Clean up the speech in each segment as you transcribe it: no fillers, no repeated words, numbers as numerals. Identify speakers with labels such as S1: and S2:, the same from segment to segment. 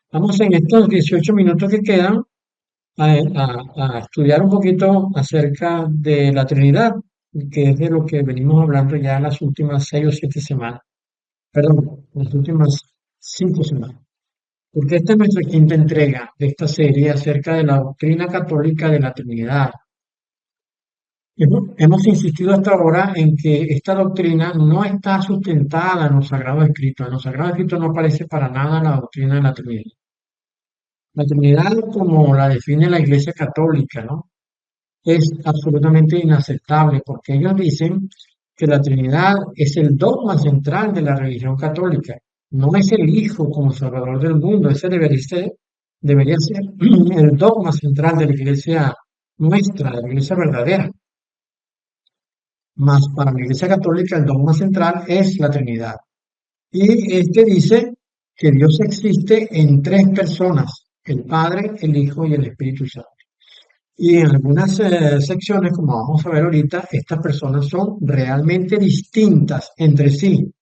S1: Vamos en estos 18 minutos que quedan a estudiar un poquito acerca de la Trinidad, que es de lo que venimos hablando ya en las últimas 6 o 7 semanas, perdón, las últimas 5 semanas, porque esta es nuestra quinta entrega de esta serie acerca de la doctrina católica de la Trinidad. Hemos insistido hasta ahora en que esta doctrina no está sustentada en los Sagrados Escritos. En los Sagrados Escritos no aparece para nada la doctrina de la Trinidad. La Trinidad, como la define la Iglesia Católica, ¿no? Es absolutamente inaceptable porque ellos dicen que la Trinidad es el dogma central de la religión católica, no es el Hijo como Salvador del mundo, ese debería ser el dogma central de la Iglesia nuestra, de la Iglesia verdadera. Mas para la Iglesia Católica el dogma central es la Trinidad. Y este dice que Dios existe en tres personas, el Padre, el Hijo y el Espíritu Santo. Y en algunas secciones, como vamos a ver ahorita, estas personas son realmente distintas entre sí.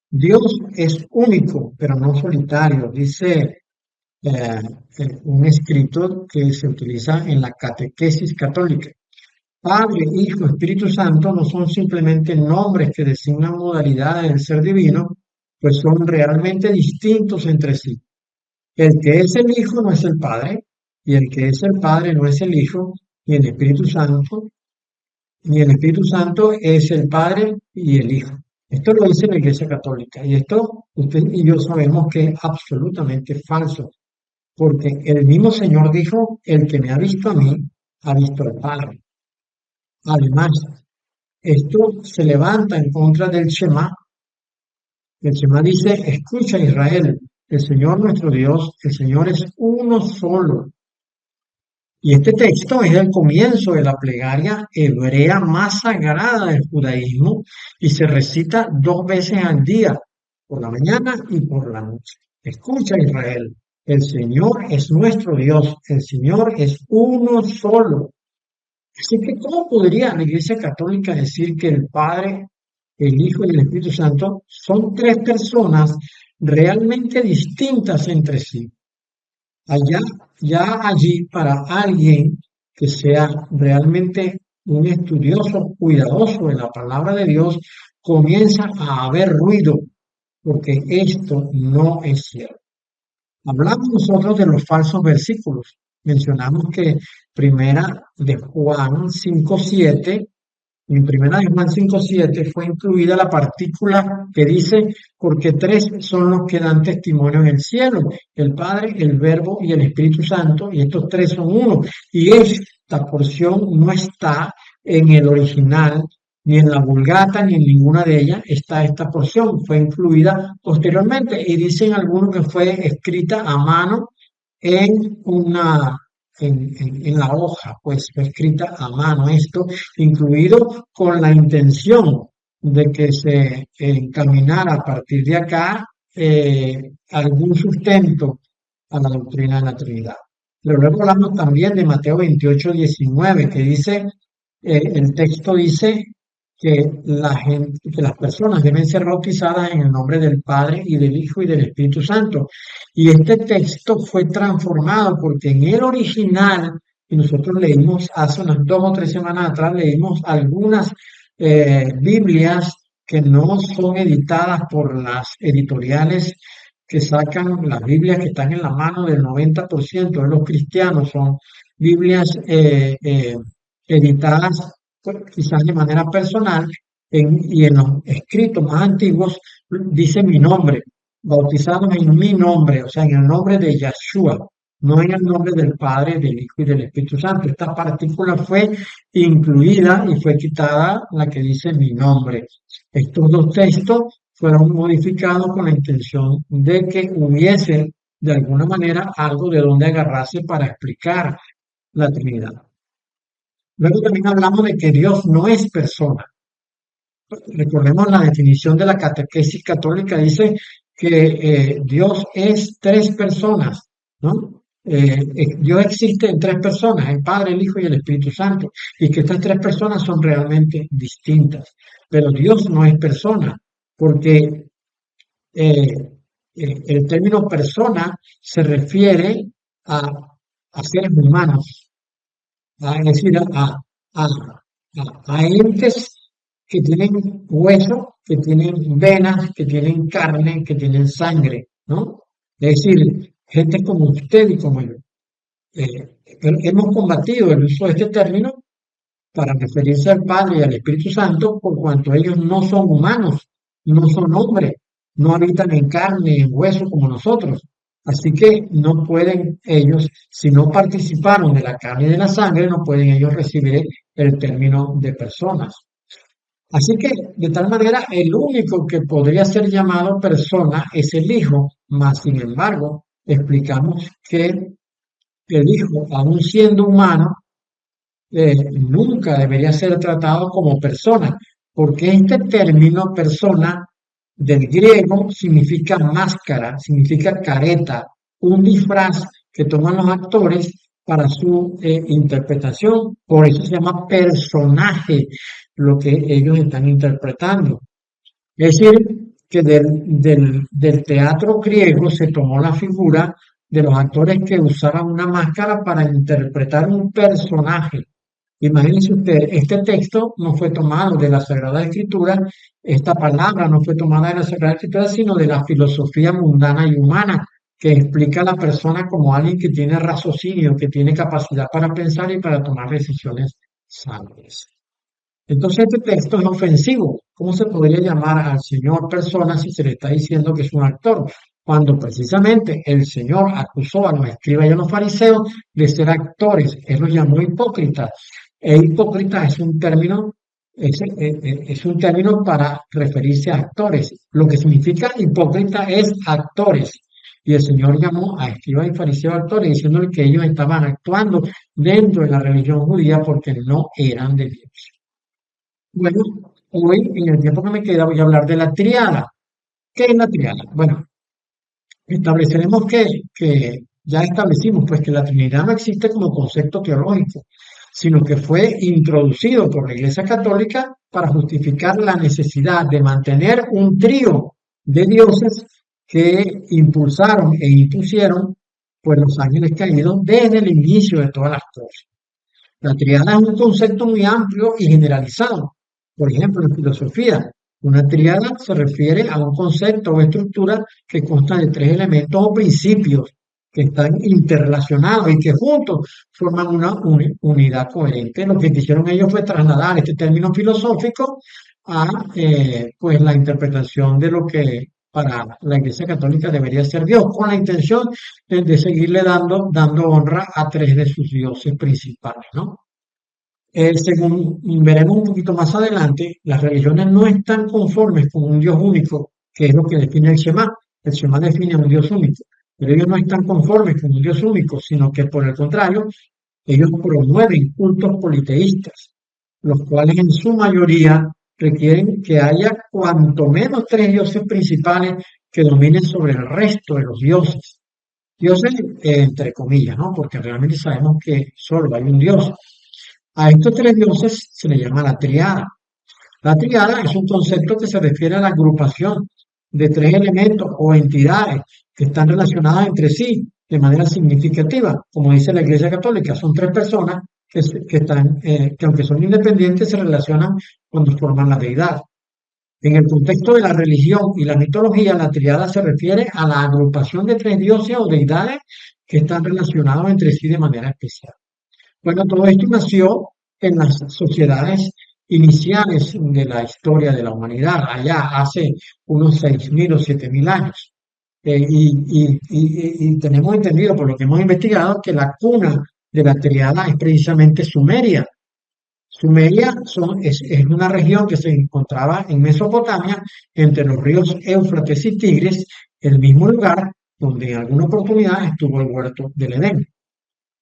S1: Dios es único, pero no solitario, dice un escrito que se utiliza en la catequesis católica. Padre, Hijo, Espíritu Santo no son simplemente nombres que designan modalidades del ser divino, pues son realmente distintos entre sí. El que es el Hijo no es el Padre, y el que es el Padre no es el Hijo, y el Espíritu Santo, y el Espíritu Santo es el Padre y el Hijo. Esto lo dice la Iglesia Católica, y esto usted y yo sabemos que es absolutamente falso, porque el mismo Señor dijo, el que me ha visto a mí, ha visto al Padre. Además, esto se levanta en contra del Shema. El Shema dice, escucha Israel, el Señor nuestro Dios, el Señor es uno solo. Y este texto es el comienzo de la plegaria hebrea más sagrada del judaísmo y se recita 2 veces al día, por la mañana y por la noche. Escucha Israel, el Señor es nuestro Dios, el Señor es uno solo. Así que, ¿cómo podría la Iglesia Católica decir que el Padre, el Hijo y el Espíritu Santo son tres personas realmente distintas entre sí? Allá, ya allí, para alguien que sea realmente un estudioso, cuidadoso de la palabra de Dios, comienza a haber ruido, porque esto no es cierto. Hablamos nosotros de los falsos versículos. Mencionamos que primera de Juan 5:7, en primera de Juan 5:7 fue incluida la partícula que dice, porque tres son los que dan testimonio en el cielo, el Padre, el Verbo y el Espíritu Santo, y estos tres son uno. Y esta porción no está en el original, ni en la Vulgata, ni en ninguna de ellas está esta porción, fue incluida posteriormente, y dicen algunos que fue escrita a mano en una en la hoja, pues fue escrita a mano esto, incluido con la intención de que se encaminara a partir de acá algún sustento a la doctrina de la Trinidad. Pero luego hablamos también de Mateo 28:19, que dice, el texto dice que las personas deben ser bautizadas en el nombre del Padre y del Hijo y del Espíritu Santo. Y este texto fue transformado porque en el original, y nosotros leímos hace unas 2 o 3 semanas atrás, leímos algunas Biblias que no son editadas por las editoriales que sacan las Biblias que están en la mano del 90% de los cristianos, son Biblias editadas pues, quizás de manera personal, y en los escritos más antiguos dice mi nombre, bautizados en mi nombre, o sea, en el nombre de Yahshua, no en el nombre del Padre, del Hijo y del Espíritu Santo. Esta partícula fue incluida y fue quitada la que dice mi nombre. Estos dos textos fueron modificados con la intención de que hubiese de alguna manera algo de donde agarrarse para explicar la Trinidad. Luego también hablamos de que Dios no es persona. Recordemos la definición de la catequesis católica, dice que Dios es tres personas, ¿no? Dios existe en tres personas, el Padre, el Hijo y el Espíritu Santo, y que estas tres personas son realmente distintas. Pero Dios no es persona, porque el término persona se refiere a seres humanos, es decir, a entes que tienen hueso, que tienen venas, que tienen carne, que tienen sangre, ¿no? Es decir, gente como usted y como yo. Pero hemos combatido el uso de este término para referirse al Padre y al Espíritu Santo, por cuanto ellos no son humanos, no son hombres, no habitan en carne, en hueso como nosotros. Así que no pueden ellos, si no participaron de la carne y de la sangre, no pueden ellos recibir el término de personas. Así que, de tal manera, el único que podría ser llamado persona es el Hijo, mas sin embargo, explicamos que el Hijo, aun siendo humano, nunca debería ser tratado como persona, porque este término persona del griego significa máscara, significa careta, un disfraz que toman los actores para su interpretación. Por eso se llama personaje lo que ellos están interpretando. Es decir, que del teatro griego se tomó la figura de los actores que usaban una máscara para interpretar un personaje. Imagínense usted, este texto no fue tomado de la Sagrada Escritura, esta palabra no fue tomada de la Sagrada Escritura, sino de la filosofía mundana y humana, que explica a la persona como alguien que tiene raciocinio, que tiene capacidad para pensar y para tomar decisiones sabias. Entonces este texto es ofensivo. ¿Cómo se podría llamar al Señor persona si se le está diciendo que es un actor? Cuando precisamente el Señor acusó a los escribas y a los fariseos de ser actores. Él los llamó hipócritas. E hipócrita es un término para referirse a actores. Lo que significa hipócrita es actores. Y el Señor llamó a escribas y fariseos actores, diciéndole que ellos estaban actuando dentro de la religión judía porque no eran de Dios. Bueno, hoy en el tiempo que me queda voy a hablar de la triada. ¿Qué es la triada? Bueno, estableceremos que ya establecimos pues que la Trinidad no existe como concepto teológico, sino que fue introducido por la Iglesia Católica para justificar la necesidad de mantener un trío de dioses que impulsaron e impusieron pues los ángeles caídos desde el inicio de todas las cosas. La triada es un concepto muy amplio y generalizado. Por ejemplo, en filosofía, una triada se refiere a un concepto o estructura que consta de tres elementos o principios que están interrelacionados y que juntos forman una unidad coherente. Lo que quisieron ellos fue trasladar este término filosófico a pues la interpretación de lo que para la Iglesia Católica debería ser Dios, con la intención de seguirle dando honra a tres de sus dioses principales, ¿no? Según veremos un poquito más adelante, las religiones no están conformes con un Dios único, que es lo que define el Shema. El Shema define un Dios único, pero ellos no están conformes con un Dios único, sino que por el contrario, ellos promueven cultos politeístas, los cuales en su mayoría requieren que haya cuanto menos tres dioses principales que dominen sobre el resto de los dioses. Dioses, entre comillas, ¿no? Porque realmente sabemos que solo hay un Dios. A estos tres dioses se le llama la triada. La triada es un concepto que se refiere a la agrupación de tres elementos o entidades que están relacionadas entre sí de manera significativa. Como dice la Iglesia Católica, son tres personas que aunque son independientes, se relacionan cuando forman la deidad. En el contexto de la religión y la mitología, la triada se refiere a la agrupación de tres dioses o deidades que están relacionados entre sí de manera especial. Bueno, todo esto nació en las sociedades iniciales de la historia de la humanidad, allá hace unos 6.000 o 7.000 años. Y tenemos entendido, por lo que hemos investigado, que la cuna de la triada es precisamente Sumeria. Es una región que se encontraba en Mesopotamia, entre los ríos Éufrates y Tigris, el mismo lugar donde en alguna oportunidad estuvo el huerto del Edén.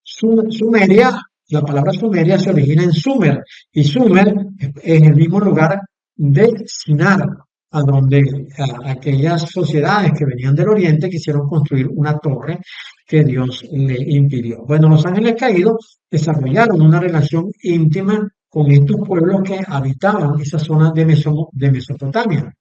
S1: Sumeria, la palabra Sumeria se origina en Sumer, y Sumer es el mismo lugar de Sinar, a donde aquellas sociedades que venían del oriente quisieron construir una torre que Dios le impidió. Bueno, los ángeles caídos desarrollaron una relación íntima con estos pueblos que habitaban esa zona de Mesopotamia,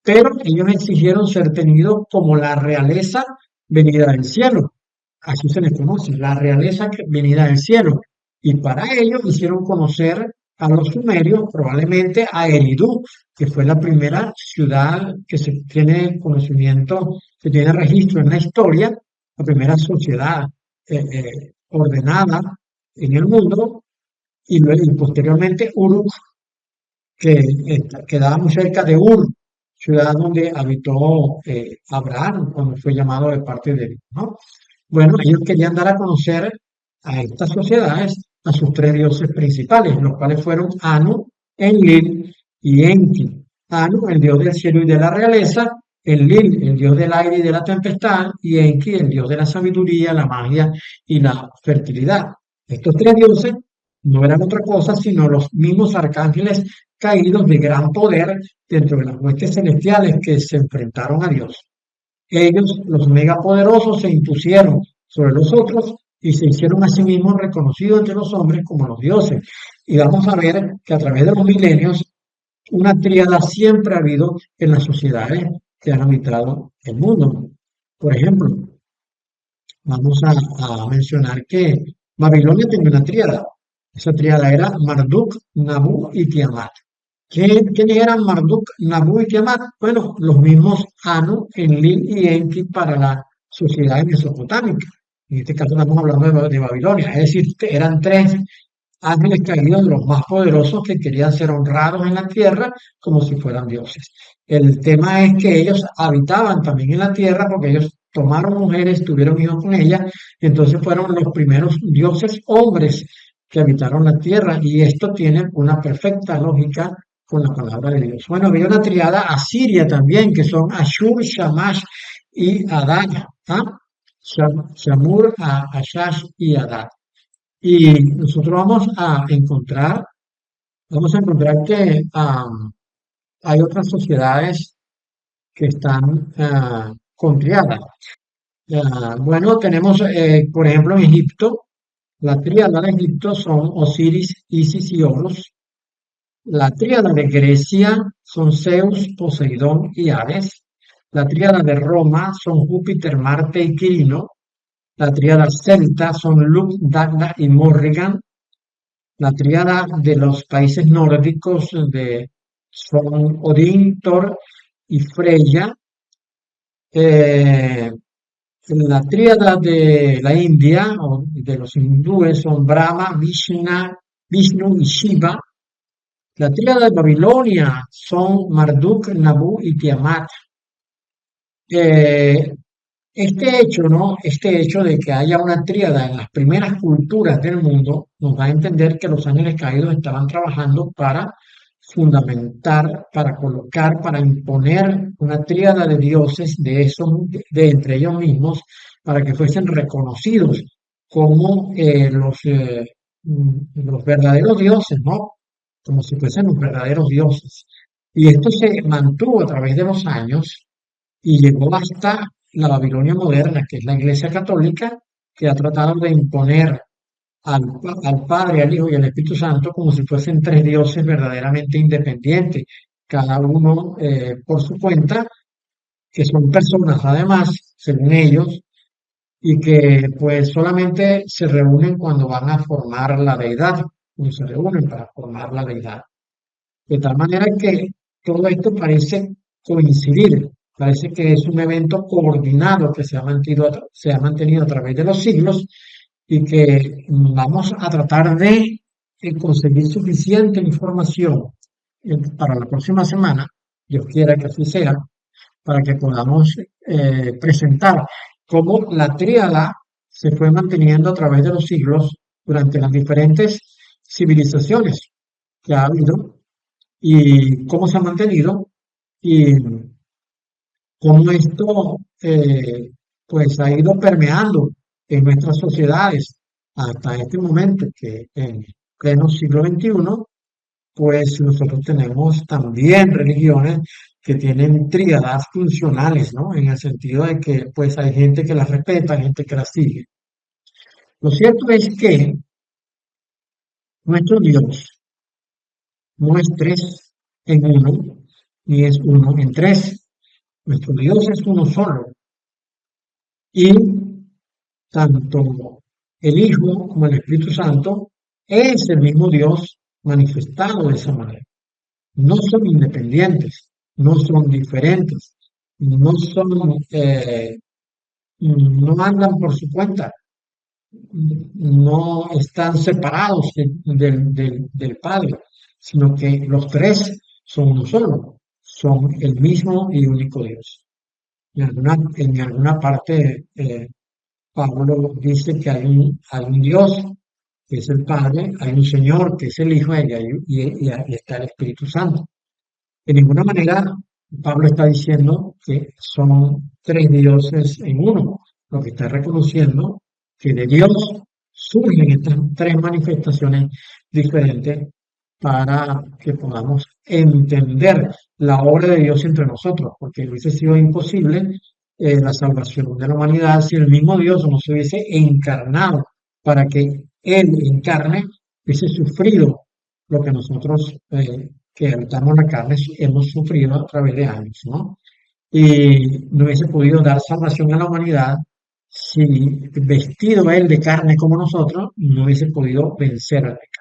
S1: pero ellos exigieron ser tenidos como la realeza venida del cielo. Así se les conoce, la realeza venida del cielo. Y para ello hicieron conocer a los sumerios, probablemente a Eridu, que fue la primera ciudad que se tiene conocimiento, que tiene registro en la historia, la primera sociedad ordenada en el mundo, y, luego, y posteriormente Uruk, que quedaba muy cerca de Ur, ciudad donde habitó Abraham cuando fue llamado de parte de Dios, ¿no? Bueno, ellos querían dar a conocer a estas sociedades a sus tres dioses principales, los cuales fueron Anu, Enlil y Enki. Anu, el dios del cielo y de la realeza; Enlil, el dios del aire y de la tempestad; y Enki, el dios de la sabiduría, la magia y la fertilidad. Estos tres dioses no eran otra cosa sino los mismos arcángeles caídos de gran poder dentro de las huestes celestiales que se enfrentaron a Dios. Ellos, los megapoderosos, se impusieron sobre los otros y se hicieron a sí mismos reconocidos entre los hombres como los dioses. Y vamos a ver que a través de los milenios, una tríada siempre ha habido en las sociedades que han habitado el mundo. Por ejemplo, vamos a mencionar que Babilonia tenía una tríada. Esa tríada era Marduk, Nabu y Tiamat. ¿Quiénes eran Marduk, Nabu y Tiamat? Bueno, los mismos Anu, Enlil y Enki para la sociedad mesopotámica. En este caso estamos hablando de Babilonia. Es decir, eran tres ángeles caídos, los más poderosos, que querían ser honrados en la tierra como si fueran dioses. El tema es que ellos habitaban también en la tierra porque ellos tomaron mujeres, tuvieron hijos con ellas, y entonces fueron los primeros dioses hombres que habitaron la tierra, y esto tiene una perfecta lógica con la palabra de Dios. Bueno, había una triada asiria también, que son Ashur, Shamash y Adad. ¿Ah? Shamur, Ashash y Adad. Y nosotros vamos a encontrar que hay otras sociedades que están con triada. Bueno, tenemos, por ejemplo, en Egipto, la tríada de Egipto son Osiris, Isis y Horus. La tríada de Grecia son Zeus, Poseidón y Ares. La tríada de Roma son Júpiter, Marte y Quirino. La tríada celta son Lugh, Dagda y Morrigan. La tríada de los países nórdicos son Odín, Thor y Freya. Eh, la tríada de la India o de los hindúes son Brahma, Vishnu y Shiva. La tríada de Babilonia son Marduk, Nabu y Tiamat. Eh, Este hecho, ¿no? Este hecho de que haya una tríada en las primeras culturas del mundo nos da a entender que los ángeles caídos estaban trabajando para fundamentar, para colocar, para imponer una tríada de dioses de entre ellos mismos, para que fuesen reconocidos como los verdaderos dioses, ¿no? Como si fuesen los verdaderos dioses. Y esto se mantuvo a través de los años y llegó hasta la Babilonia moderna, que es la Iglesia Católica, que ha tratado de imponer al Padre, al Hijo y al Espíritu Santo como si fuesen tres dioses verdaderamente independientes, cada uno por su cuenta, que son personas además, según ellos, y que pues solamente se reúnen cuando van a formar la deidad, cuando se reúnen para formar la deidad. De tal manera que todo esto parece coincidir, parece que es un evento coordinado que se ha mantenido a través de los siglos, y que vamos a tratar de conseguir suficiente información para la próxima semana, Dios quiera que así sea, para que podamos presentar cómo la tríada se fue manteniendo a través de los siglos durante las diferentes civilizaciones. que ha habido y cómo se ha mantenido y cómo esto pues ha ido permeando en nuestras sociedades hasta este momento que en pleno siglo XXI pues nosotros tenemos también religiones que tienen tríadas funcionales, ¿no? En el sentido de que pues hay gente que las respeta, hay gente que las sigue. Lo cierto es que nuestro Dios no es tres en uno, ni es uno en tres. Nuestro Dios es uno solo. Y tanto el Hijo como el Espíritu Santo es el mismo Dios manifestado de esa manera. No son independientes, no son diferentes, no son, no andan por su cuenta, no están separados del Padre, sino que los tres son uno solo, son el mismo y único Dios. En alguna parte, Pablo dice que hay un Dios, que es el Padre, hay un Señor, que es el Hijo, y está el Espíritu Santo. De ninguna manera Pablo está diciendo que son tres dioses en uno. Lo que está reconociendo que de Dios surgen estas tres manifestaciones diferentes para que podamos entender la obra de Dios entre nosotros, porque hubiese sido imposible la salvación de la humanidad si el mismo Dios no se hubiese encarnado para que Él encarne, hubiese sufrido lo que nosotros que habitamos la carne hemos sufrido a través de años, ¿no? Y no hubiese podido dar salvación a la humanidad si vestido Él de carne como nosotros, no hubiese podido vencer al pecado.